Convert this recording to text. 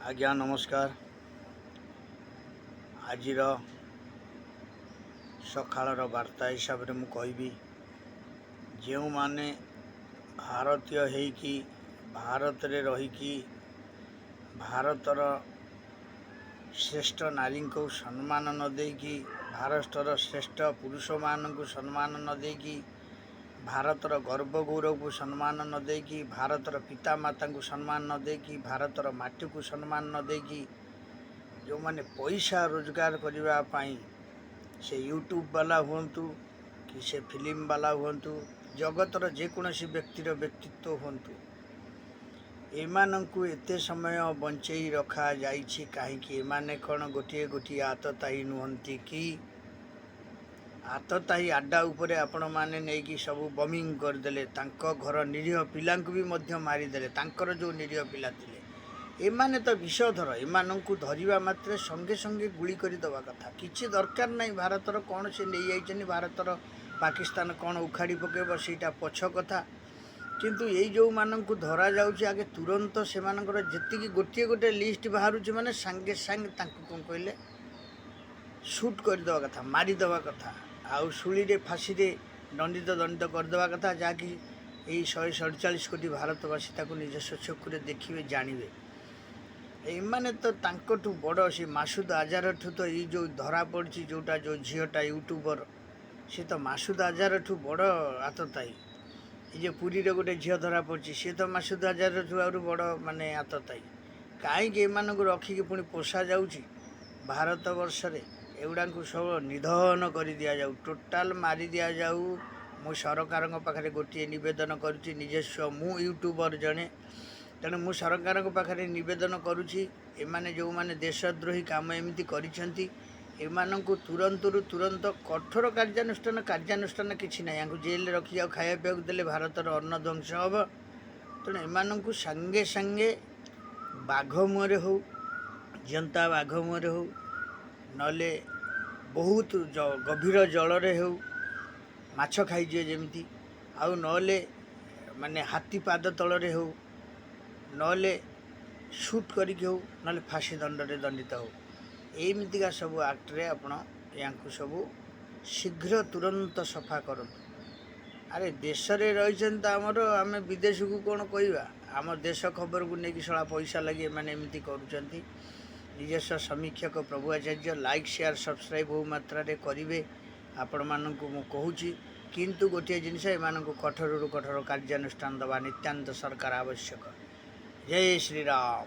आज्ञा नमस्कार। आज सकाळर वार्ता हिसाब से मुझे कहबी जो माने भारतीय होइकी भारत रे रहीकी भारतर श्रेष्ठ नारी को सम्मान न देकी भारतर श्रेष्ठ पुरुष मान को सम्मान न देकी भारतर गर्व गौरव को सम्मान न देकी भारतर पिता माता को सम्मान न देकी भारतर माटी को सम्मान न देकी जो माने पैसा रोजगार करने से यूट्यूब वाला हुंतु कि से फिल्म वाला हुंतु जगतर जेकोसी व्यक्तिर व्यक्तित्व हुंतु एमानंकु एते समय बंचई रखा जाइछि काहेकि एमाने कौन गोटे गोटे आतताई नुहंती कि आतताई आड्डा उपरे आपण माने नेकी सब बमिंग करदेले तांको घर निरीह पिला भी मध्य मारिदेले तांकर जो निरीह पिला थिले एमाने तो विषधर एमानंकु धरिबा मात्रे संगे संगे गुली करी दवा कथा किछि दरकार नहीं भारतर कौन से नहीं जाइछनि भारतर पाकिस्तान कौन उखाड़ी पकेब सेटा पछ कथा किंतु ये जो मानंकु धरा जाउछि आगे तुरंत से मानकर जेतिकी गोटे गोटे लिस्ट बाहरुछि माने संगे संगे तांको कोन कहले शूट कर दवा कथा मारी दवा कथा आउ सुली रे फांसी रे दंडित करदेवा कथा जहाँकि यही 147 कोटी भारतवासी ताको निजस्व चक्षुरे देखिए जानिबे एमाने तो तांकठू बड़ से मासूद आजार ठू तो ये जो धरा पड़ी जोटा जो झीटा यूट्यूबर सी तो मासूद आजार ठू बड़ आतताई ये पुरी रे गोटे झील धरा पड़ी सी तो मासूद आजार ठू आउर बड़ माने आतताई कहीं एमानक रखिकी पुणी पोषा जाउछि भारत वर्ष रे एगुड़ा सब निधन कर दि जाऊ टोटाल मारी दि जाऊ मु सरकार पाखे गोटे नवेदन करुच्ची निजस्व मु यूट्यूबर जड़े तेणु मु सरकार पाखे नवेदन करुच्ची एमाने जो माने देशद्रोही काम एमती करिसेंती एमानंकु तुरंत कठोर कार्यानुष्ठान किछि ना या जेल रखी जाऊ खाया पीया देले भारतर अन्न ध्वंस हम तेणु एमानंकु संगे संगे बाघ मुहरे हो जिंता बाघ मुहरे हो नले बहुत गभीर जलरे हो माछ खाइजे जमी आउ नले माने हाथी पाद तलरे हो नले शूट करिक हो नले फांसी दंडरे दंडित हो एमतीका सब आक्ट्रे आपण या सब शीघ्र तुरंत सफा कर अरे देश रे रही आमर आम विदेश को कौन कहवा आम देश खबर को लेकिन सला पैसा लगे मैंने एमती करुँच निजस्व समीक्षक प्रभु आचार्य लाइक शेयर सब्सक्राइब बहु मात्रा करेंगे आपण मानक मु कहूँ किंतु गोटे जिनस एम कठोर कठोर कार्यानुष्ठान दवा नित्यांत सरकार आवश्यक। जय श्री राम।